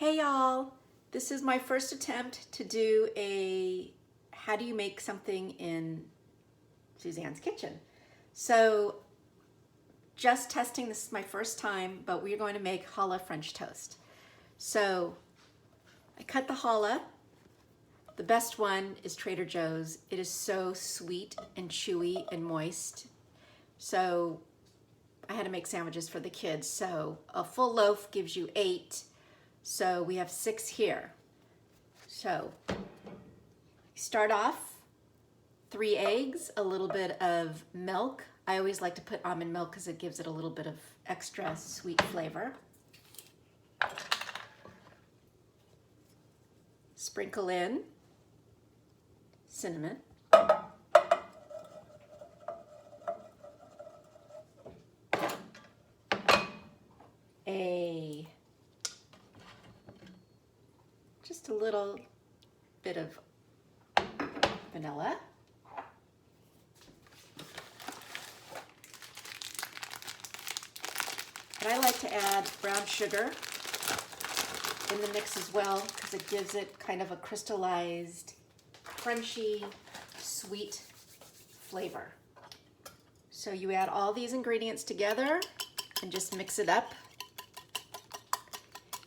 Hey y'all, this is my first attempt to do a how do you make something in Suzanne's kitchen. So just testing, this is my first time, but we're going to make challah French toast. So I cut the challah. The best one is Trader Joe's. It is so sweet and chewy and moist. So I had to make sandwiches for the kids. So a full loaf gives you 8. So we have 6 here. So start off 3 eggs, a little bit of milk. I always like to put almond milk because it gives it a little bit of extra sweet flavor. Sprinkle in cinnamon. Just a little bit of vanilla. And I like to add brown sugar in the mix as well because it gives it kind of a crystallized, crunchy, sweet flavor. So you add all these ingredients together and just mix it up.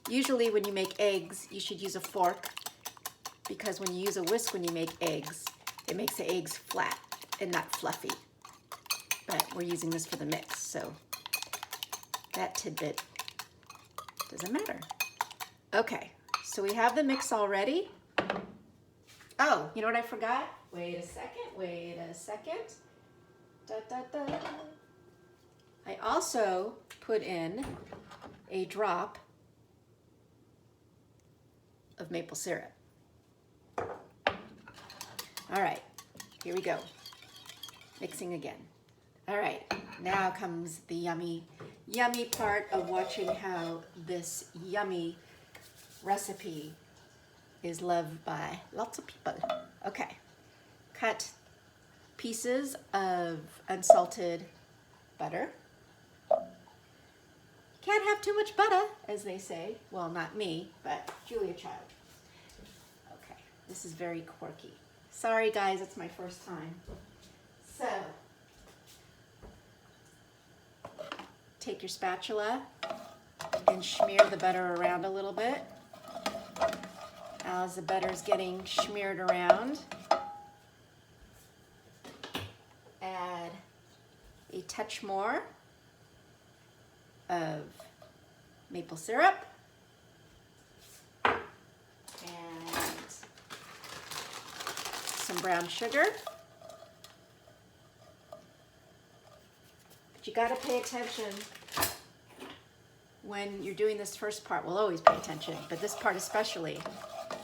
Usually when you make eggs, you should use a fork because when you use a whisk when you make eggs, it makes the eggs flat and not fluffy. But we're using this for the mix, so that tidbit doesn't matter. Okay, so we have the mix already. Oh, you know what I forgot? Wait a second. Da, da, da. I also put in a drop of maple syrup. All right, here we go. Mixing again. All right, now comes the yummy part of watching how this yummy recipe is loved by lots of people. Okay, cut pieces of unsalted butter. Can't have too much butter, as they say. Well, not me, but Julia Child. Okay, this is very quirky. Sorry guys, it's my first time. So, take your spatula and smear the butter around a little bit. As the butter is getting smeared around, add a touch more of maple syrup and some brown sugar. But you gotta pay attention when you're doing this first part. We'll always pay attention, but this part especially,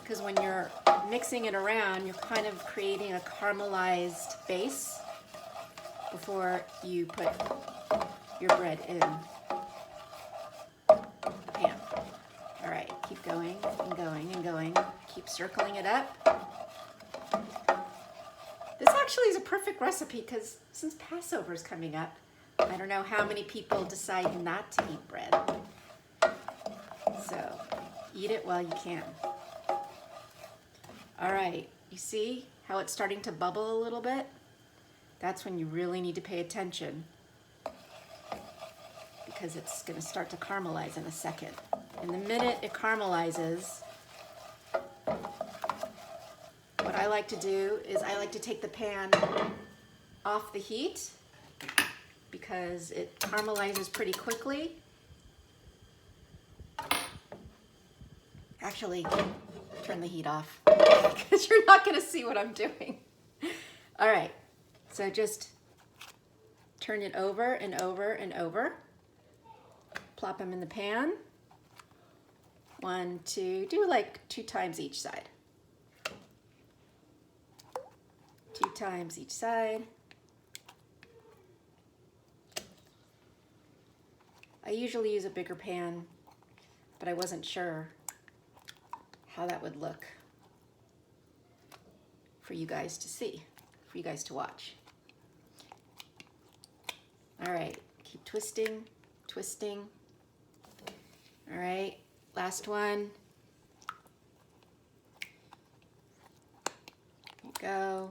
because when you're mixing it around, you're kind of creating a caramelized base before you put your bread in. All right, keep going and going and going. Keep circling it up. This actually is a perfect recipe because since Passover is coming up, I don't know how many people decide not to eat bread. So eat it while you can. All right, you see how it's starting to bubble a little bit? That's when you really need to pay attention because it's going to start to caramelize in a second. And the minute it caramelizes, what I like to do is I like to take the pan off the heat because it caramelizes pretty quickly. Actually, turn the heat off because you're not going to see what I'm doing. All right, so just turn it over and over and over. Plop them in the pan. 1, 2, do like 2 times each side. 2 times each side. I usually use a bigger pan, but I wasn't sure how that would look for you guys to see, for you guys to watch. All right, keep twisting, twisting. All right, last one. Go.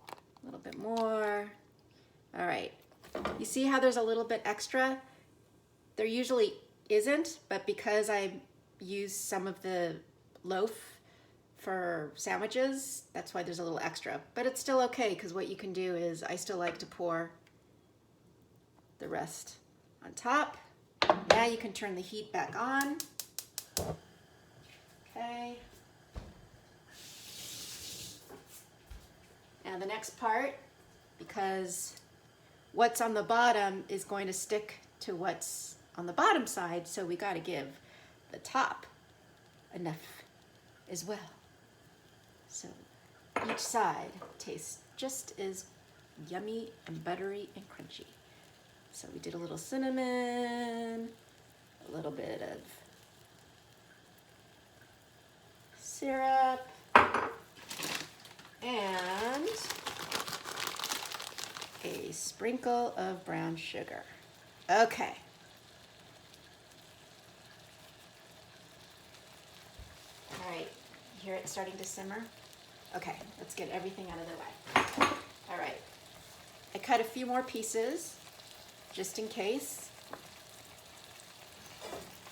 A little bit more. All right. You see how there's a little bit extra? There usually isn't, but because I used some of the loaf for sandwiches, that's why there's a little extra. But it's still okay, because what you can do is, I still like to pour the rest on top. Now you can turn the heat back on. Okay. Now the next part, because what's on the bottom is going to stick to what's on the bottom side, so we got to give the top enough as well. So each side tastes just as yummy and buttery and crunchy. So we did a little cinnamon, a little bit of syrup, and a sprinkle of brown sugar. Okay. All right, you hear it starting to simmer? Okay, let's get everything out of the way. All right, I cut a few more pieces just in case,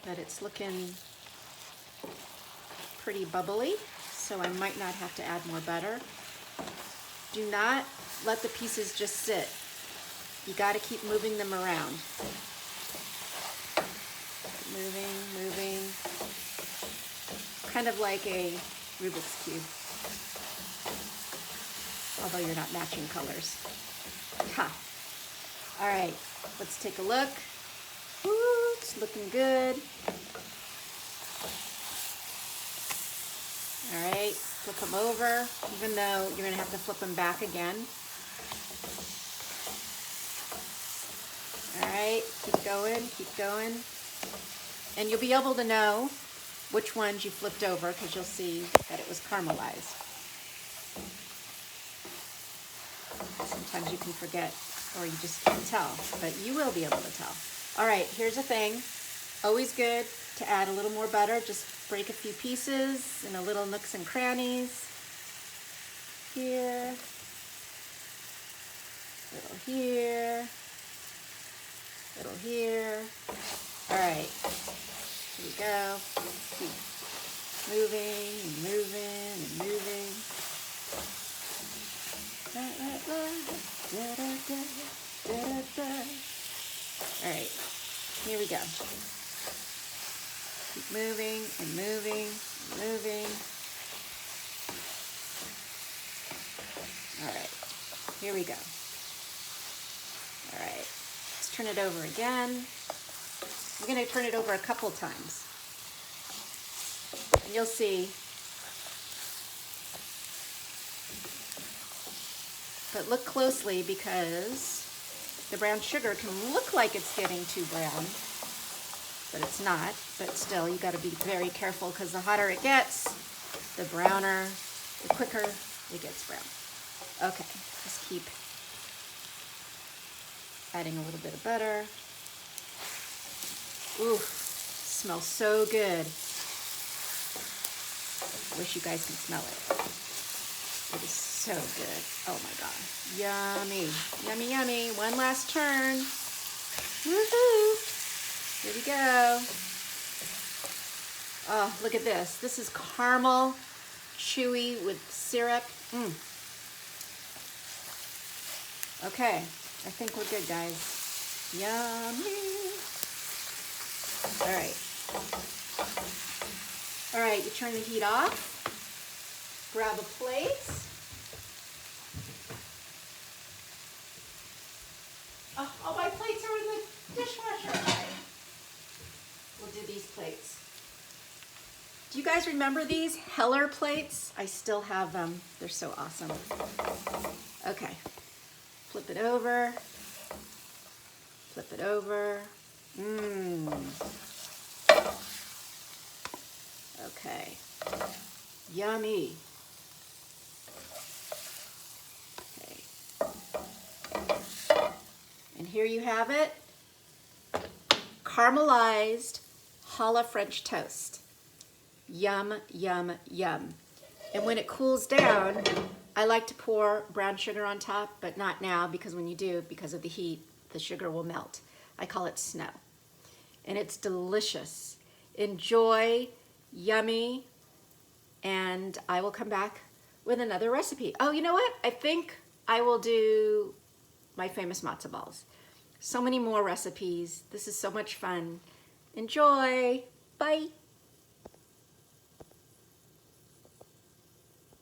but it's looking pretty bubbly, so I might not have to add more butter. Do not let the pieces just sit. You got to keep moving them around. Moving, moving. Kind of like a Rubik's Cube. Although you're not matching colors. Ha. All right, let's take a look. Ooh, it's looking good. All right, flip them over, even though you're gonna have to flip them back again. All right, keep going, keep going. And you'll be able to know which ones you flipped over, because you'll see that it was caramelized. Sometimes you can forget, or you just can't tell, but you will be able to tell. All right, here's the thing. Always good to add a little more butter. Just break a few pieces in a little nooks and crannies. Here, little here, little here. All right, here we go. Keep moving and moving and moving. All right, here we go. Keep moving and moving and moving. All right, here we go. All right, let's turn it over again. We're going to turn it over a couple times. And you'll see. But look closely, because the brown sugar can look like it's getting too brown, but it's not. But still, you got to be very careful, because the hotter it gets, the browner, the quicker it gets brown. Okay, just keep adding a little bit of butter. Ooh, smells so good. Wish you guys can smell it. It is so good. Oh my God. Yummy. Yummy, yummy. One last turn. Woohoo. Here we go. Oh, look at this. This is caramel, chewy with syrup. Okay, I think we're good, guys. Yummy. All right. All right, you turn the heat off. Grab a plate. Oh, all my plates are in the dishwasher. Okay. We'll do these plates. Do you guys remember these Heller plates? I still have them. They're so awesome. Okay. Flip it over. Flip it over. Okay. Yummy. And here you have it, caramelized challah French toast. Yum, yum, yum. And when it cools down, I like to pour brown sugar on top, but not now, because when you do, because of the heat, the sugar will melt. I call it snow. And it's delicious. Enjoy, yummy, and I will come back with another recipe. Oh, you know what? I think I will do my famous matzo balls. So many more recipes. This is so much fun. Enjoy. Bye.